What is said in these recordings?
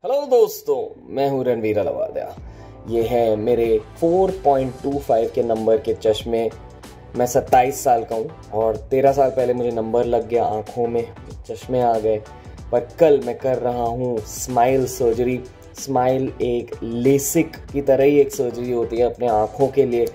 Hello दोस्तों, मैं हूं रणवीर अलावालिया। ये है मेरे 4.25 के नंबर के चश्मे। मैं 27 साल का हूं और 13 साल पहले मुझे नंबर लग गया, आंखों में चश्मे आ गए। पर कल मैं कर रहा हूं स्माइल सर्जरी। स्माइल एक लेसिक की तरह ही एक सर्जरी होती है अपने आँखों के लिए।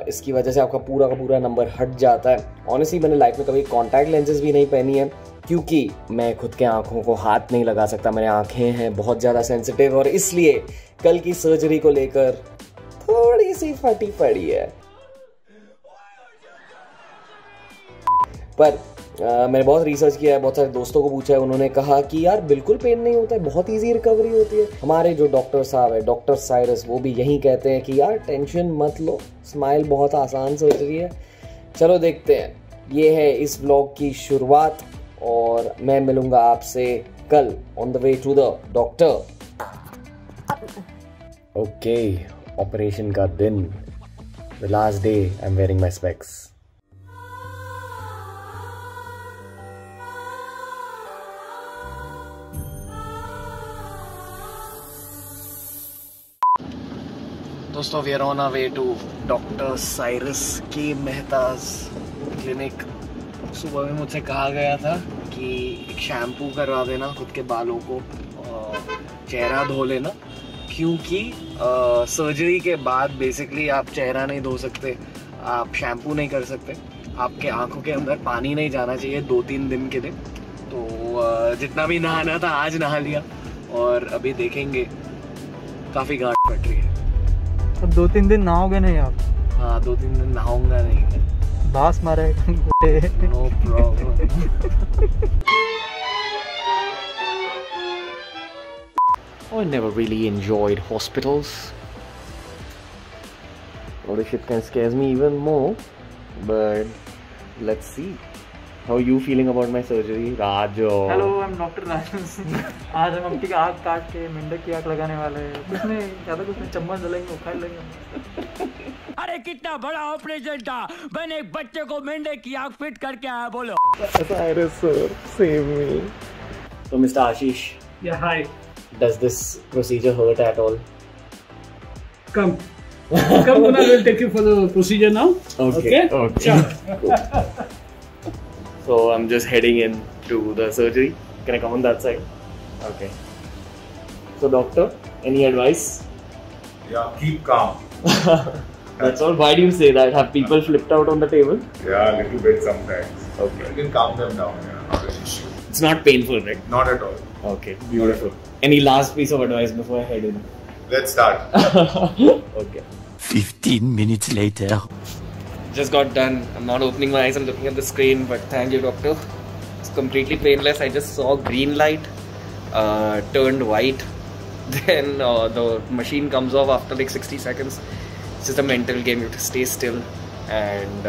इसकी वजह से आपका पूरा का पूरा नंबर हट जाता है। ऑनेस्टली मैंने लाइफ में कभी कॉन्टैक्ट लेंसेज भी नहीं पहनी है, क्योंकि मैं खुद के आँखों को हाथ नहीं लगा सकता। मेरी आँखें हैं बहुत ज़्यादा सेंसिटिव और इसलिए कल की सर्जरी को लेकर थोड़ी सी फटी पड़ी है। पर मैंने बहुत रिसर्च किया है, बहुत सारे दोस्तों को पूछा है, उन्होंने कहा कि यार बिल्कुल पेन नहीं होता है, बहुत इजी रिकवरी होती है। हमारे जो डॉक्टर साहब है, डॉक्टर साइरस, वो भी यही कहते हैं कि यार टेंशन मत लो, स्माइल बहुत आसान सर्जरी है। चलो देखते हैं। ये है इस व्लॉग की शुरुआत और मैं मिलूंगा आपसे कल on the way to the doctor. Okay, operation का दिन, the last day, I am wearing my specs. दोस्तों, we are on our way to doctor Cyrus के मेहताज क्लिनिक। सुबह में मुझसे कहा गया था कि एक शैम्पू करवा देना खुद के बालों को, चेहरा धो लेना, क्योंकि सर्जरी के बाद बेसिकली आप चेहरा नहीं धो सकते, आप शैम्पू नहीं कर सकते, आपके आंखों के अंदर पानी नहीं जाना चाहिए 2-3 दिन के लिए। तो जितना भी नहाना था आज नहा लिया और अभी देखेंगे, काफ़ी गांठ फट रही है। अब 2-3 दिन नहाओगे नहीं आप? हाँ, 2-3 दिन नहाऊंगा नहीं। बास मारे no problem. I never really enjoyed hospitals. All this shit kind of scares me even more. But let's see. How are you feeling about my surgery, Rajo? Hello, I am doctor Rajan. आज हम अम्टी का आँख काट के मेंढक की आँख लगाने वाले हैं। कुछ नहीं, ज़्यादा कुछ नहीं, चम्मच डलेंगे, उखाड़ लेंगे। अरे कितना बड़ा ऑपरेशन था, मैंने एक बच्चे को मेंढक की आँख फिट करके आया। बोलो। Cyrus sir, save me. So Mr. Ashish. Yeah, hi. Does this procedure hurt at all? Come, Kunal, we'll take you for the procedure now. Okay. Sure. Cool. So I'm just heading in to the surgery. Can I come on that side? Okay. So doctor, any advice? Yeah, keep calm. That's all. Why do you say that? Have people flipped out on the table? Yeah, a little bit sometimes. Okay. You can calm them down. Yeah, not an issue. It's not painful, right? Not at all. Okay. Beautiful. Any last piece of advice before I head in? Let's start. Okay. 15 minutes later. Just got done. I'm not opening my eyes, I'm looking at the screen, but thank you doctor. It's completely painless. I just saw green light, turned white, then the machine comes off after like 60 seconds. It's just a mental game, you have to stay still, and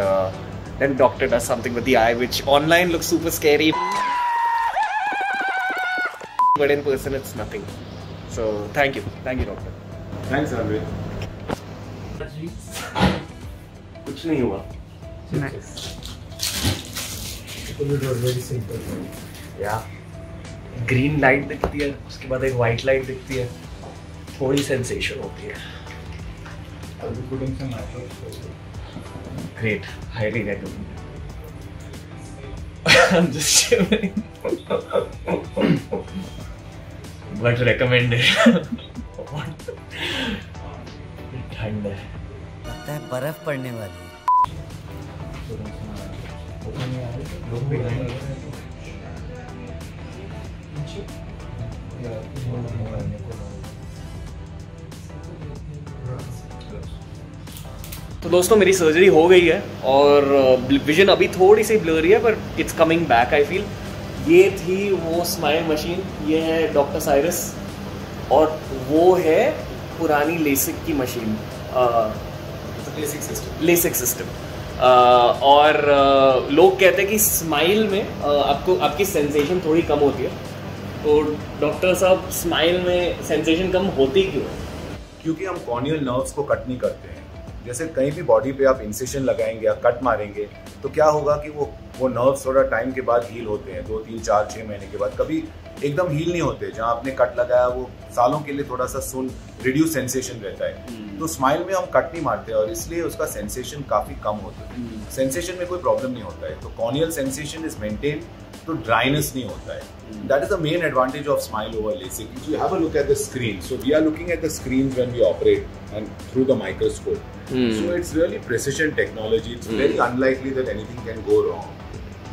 then doctor does something with the eye which online looks super scary, but in person it's nothing. So thank you doctor. Thanks, Andre. कुछ नहीं हुआ। Very simple. यार green light दिखती है, उसके बाद एक white light दिखती है, थोड़ी सेंसेशन होती है। I'll be putting some eyedrops. Great, highly recommend. I'm just shivering. But recommended. ठंड है। लगता है बर्फ पड़ने वाली है। तो दोस्तों, मेरी सर्जरी हो गई है और विजन अभी थोड़ी सी ब्लरी है, पर it's coming back I feel. ये थी वो स्माइल मशीन, ये है डॉक्टर साइरस, और वो है पुरानी लेसिक की मशीन, लेसिक सिस्टम। और लोग कहते हैं कि स्माइल में आपको आपकी सेंसेशन थोड़ी कम होती है। तो डॉक्टर साहब, स्माइल में सेंसेशन कम होती क्यों है? क्योंकि हम कॉर्नियल नर्व्स को कट नहीं करते हैं। जैसे कहीं भी बॉडी पे आप इंसिशन लगाएंगे या कट मारेंगे तो क्या होगा कि वो वो नर्व्स थोड़ा टाइम के बाद हील होते हैं, 2, 3, 4, 6 महीने के बाद। कभी एकदम हील नहीं होते। जहाँ आपने कट लगाया वो सालों के लिए थोड़ा सा सुन रिड्यूस सेंसेशन रहता है। तो स्माइल में हम कट नहीं मारते और इसलिए उसका सेंसेशन काफी कम होता है। सेंसेशन में कोई प्रॉब्लम नहीं होता है। तो कॉर्नियल सेंसेशन इज मेंटेन, तो ड्राइनेस नहीं होता है। That is the main advantage of smile over LASIK. If you have a look at the screen, so we are looking at the screens when we operate and through the microscope. So it's really precision technology. It's very unlikely that anything can go wrong.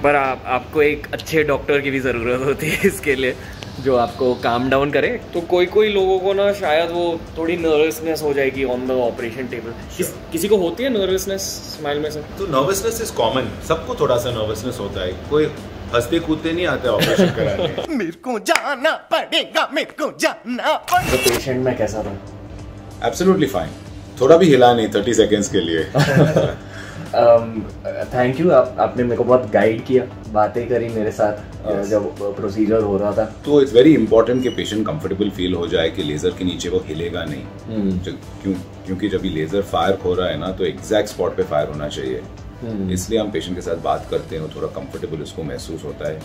पर आपको एक अच्छे doctor की भी ज़रूरत होती है इसके लिए, जो आपको काम डाउन करे। तो कोई लोगों को ना शायद वो थोड़ी नर्वसनेस हो जाएगी ऑन द ऑपरेशन टेबल। किसी को होती है नर्वसनेस स्माइल में से? तो नर्वसनेस इज कॉमन, सबको थोड़ा सा नर्वसनेस होता है। कोई हंसते कूदते नहीं आते ऑपरेशन कराने। मेरे को जाना पड़ेगा, मेरे को जाना पड़ेगा। तो पेशेंट में कैसा था? एब्सोल्युटली फाइन, थोड़ा भी हिला नहीं 30 सेकेंड्स के लिए। थैंक यू, आपने मेरे को बहुत गाइड किया, बातें करी मेरे साथ जब प्रोसीजर हो रहा था। तो इट्स वेरी इंपॉर्टेंट कि पेशेंट कंफर्टेबल फील हो जाए कि लेजर के नीचे वो हिलेगा नहीं। क्योंकि जब ये लेजर फायर हो रहा है ना, तो एग्जैक्ट स्पॉट पे फायर होना चाहिए। इसलिए हम पेशेंट के साथ बात करते हैं, थोड़ा कंफर्टेबल उसको महसूस होता है,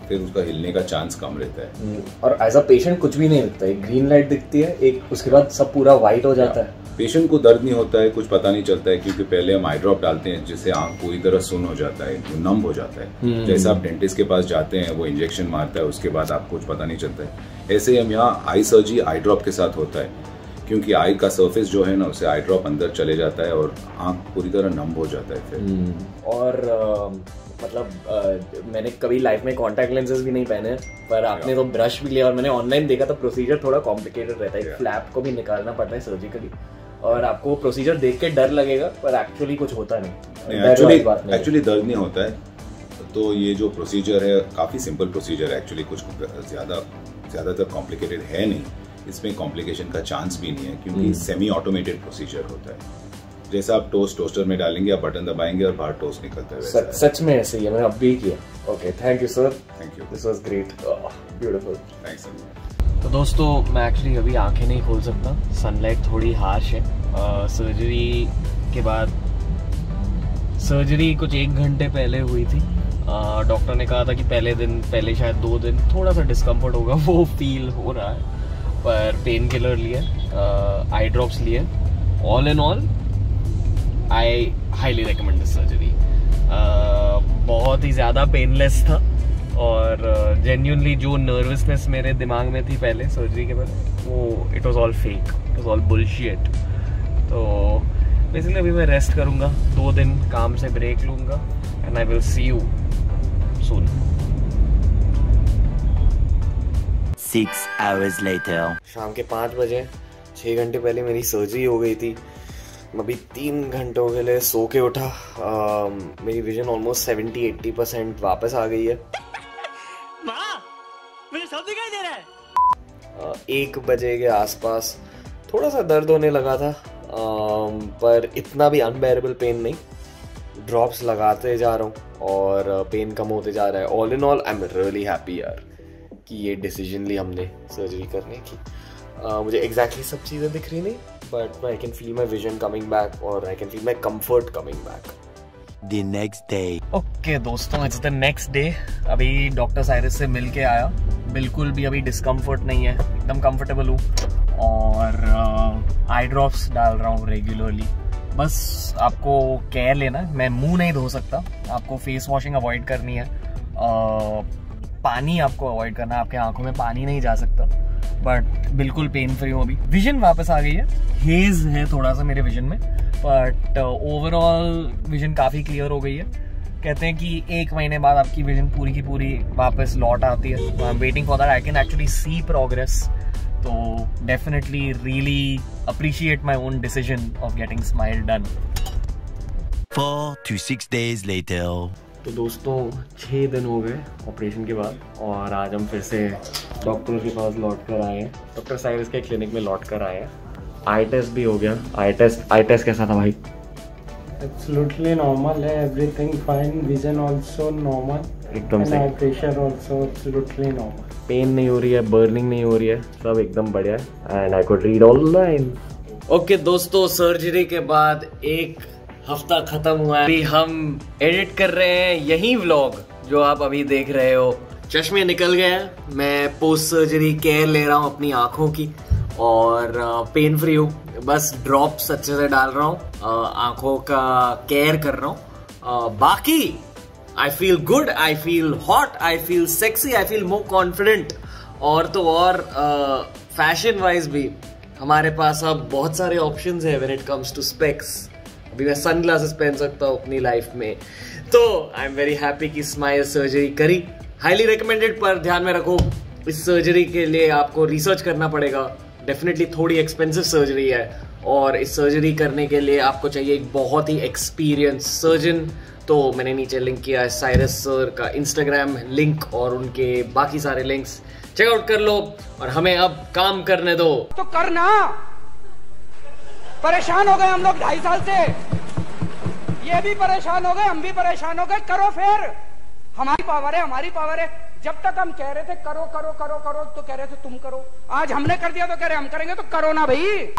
फिर उसका हिलने का चांस कम रहता है। और एज अ पेशेंट कुछ भी नहीं दिखता है, ग्रीन लाइट दिखती है एक, उसके बाद सब पूरा व्हाइट हो जाता है। पेशेंट को दर्द नहीं होता है, कुछ पता नहीं चलता है, क्योंकि पहले हम आई ड्रॉप डालते हैं जिससे आंख पूरी तरह सुन हो जाता है, वो नम हो जाता है। जैसे आप डेंटिस्ट के पास जाते हैं, वो इंजेक्शन मारता है, उसके बाद आपको कुछ पता नहीं चलता है। ऐसे ही हम यहाँ आई सर्जरी आई ड्रॉप के साथ होता है, क्योंकि आई का सरफेस जो है ना, उसे आई ड्रॉप अंदर चले जाता है और आंख पूरी तरह नम हो जाता है फिर। और मतलब मैंने कभी लाइफ में कॉन्टैक्ट लेंसेज भी नहीं पहने, पर आपने तो ब्रश भी लिया और मैंने ऑनलाइन देखा तो प्रोसीजर थोड़ा कॉम्प्लिकेटेड रहता है। फ्लैप को भी निकालना पड़ता है सर्जिकली, और आपको प्रोसीजर देख के डर लगेगा पर एक्चुअली कुछ होता नहीं। एक्चुअली दर्द नहीं होता है। तो ये जो प्रोसीजर है काफ़ी सिंपल प्रोसीजर है एक्चुअली, कुछ ज़्यादातर कॉम्प्लिकेटेड है नहीं। इसमें कॉम्प्लिकेशन का चांस भी नहीं है, क्योंकि सेमी ऑटोमेटेड प्रोसीजर होता है। जैसा आप टोस्टर में डालेंगे, आप बटन दबाएंगे और बाहर टोस्ट निकलता है। सच में ऐसे ही है, मैंने अब भी किया। Okay, thank you sir, thank you, this was great, beautiful, thanks. तो दोस्तों मैं एक्चुअली अभी आंखें नहीं खोल सकता, सनलाइट थोड़ी हार्श है। सर्जरी के बाद, सर्जरी कुछ 1 घंटे पहले हुई थी। डॉक्टर ने कहा था कि पहले शायद 2 दिन थोड़ा सा डिस्कम्फर्ट होगा, वो फील हो रहा है। पर पेन किलर लिए, आई ड्रॉप्स लिए, all in all I highly recommend this surgery. बहुत ही ज़्यादा पेनलेस था, और जेन्युइनली जो नर्वसनेस मेरे दिमाग में थी पहले सर्जरी के पहले, वो it was all fake, it was all bullshit. तो बेसिकली अभी मैं रेस्ट करूँगा, 2 दिन काम से ब्रेक लूँगा, and I will see you soon. 6 hours later. शाम के 5 बजे, 6 घंटे पहले मेरी सर्जरी हो गई थी। अभी 3 घंटों के लिए सो के उठा। मेरी विजन ऑलमोस्ट 70-80% वापस आ गई है। मुझे सब दिखाई दे रहा है। 1 बजे के आसपास थोड़ा सा दर्द होने लगा था, पर इतना भी अनबेरेबल पेन नहीं। ड्रॉप्स लगाते जा रहा हूँ और पेन कम होते जा रहा है। All in all I am really happy यार कि ये डिसीजन ली हमने सर्जरी करने की। मुझे एग्जैक्टली सब चीज़ें दिख रही नहीं, but I can feel my vision coming back और I can feel my comfort coming back. The next day. Okay दोस्तों, इट्स द नेक्स्ट डे। अभी डॉक्टर साइरस से मिल के आया, बिल्कुल भी अभी डिस्कम्फर्ट नहीं है, एकदम कंफर्टेबल हूँ, और आई ड्रॉप्स डाल रहा हूँ रेगुलरली। बस आपको केयर लेना, मैं मुंह नहीं धो सकता, आपको फेस वॉशिंग अवॉइड करनी है, पानी आपको अवॉइड करना है, आपके आंखों में पानी नहीं जा सकता, बट बिल्कुल पेन फ्री हूँ अभी। विजन वापस आ गई है, हेज है थोड़ा सा मेरे विजन में, बट ओवरऑल विजन काफ़ी क्लियर हो गई है। कहते हैं कि 1 महीने बाद आपकी विजन पूरी की पूरी वापस लौट आती है। I am waiting for that, I can actually see progress. तो definitely really appreciate my own decision of getting smile done. 4 to 6 days later. तो दोस्तों 6 दिन हो गए ऑपरेशन के बाद, और आज हम फिर से डॉक्टर के पास लौट कर आए हैं, डॉक्टर साइरस के क्लिनिक में लौट कर आए हैं। आई टेस्ट भी हो गया। आई टेस्ट कैसा था भाई? Absolutely normal है, everything fine, vision also normal, एकदम and सही। eye pressure also absolutely normal. Pain नहीं हो रही है, बर्निंग नहीं हो रही है, सब एकदम बढ़िया है, and I could read online. Okay दोस्तों, सर्जरी के बाद एक हफ्ता खत्म हुआ है, अभी हम एडिट कर रहे हैं यही व्लॉग जो आप अभी देख रहे हो। चश्मे निकल गए हैं, मैं पोस्ट सर्जरी केयर ले रहा हूँ अपनी आंखों की और पेन फ्री हूँ, बस ड्रॉप्स अच्छे से डाल रहा हूँ, आंखों का केयर कर रहा हूँ। बाकी I feel good, I feel hot, I feel sexy, I feel more confident. और तो और फैशन वाइज भी हमारे पास अब बहुत सारे ऑप्शंस है when it comes to specs. अभी मैं सनग्लासेस पहन सकता हूँ अपनी लाइफ में, तो आई एम वेरी हैप्पी कि स्माइल सर्जरी करी। हाईली रिकमेंडेड, पर ध्यान में रखो इस सर्जरी के लिए आपको रिसर्च करना पड़ेगा, डेफिनेटली थोड़ी एक्सपेंसिव सर्जरी है और इस सर्जरी करने के लिए आपको चाहिए एक बहुत ही एक्सपीरियंस सर्जन। तो मैंने नीचे लिंक किया है साइरस सर का इंस्टाग्राम लिंक और उनके बाकी सारे लिंक्स, चेकआउट कर लो और हमें अब काम करने दो। तो करना, परेशान हो गए हम लोग 2.5 साल से, ये भी परेशान हो गए, हम भी परेशान हो गए। करो फिर, हमारी पावर है, हमारी पावर है। जब तक हम कह रहे थे करो करो करो करो तो कह रहे थे तुम करो, आज हमने कर दिया तो कह रहे हम करेंगे, तो करो ना भाई।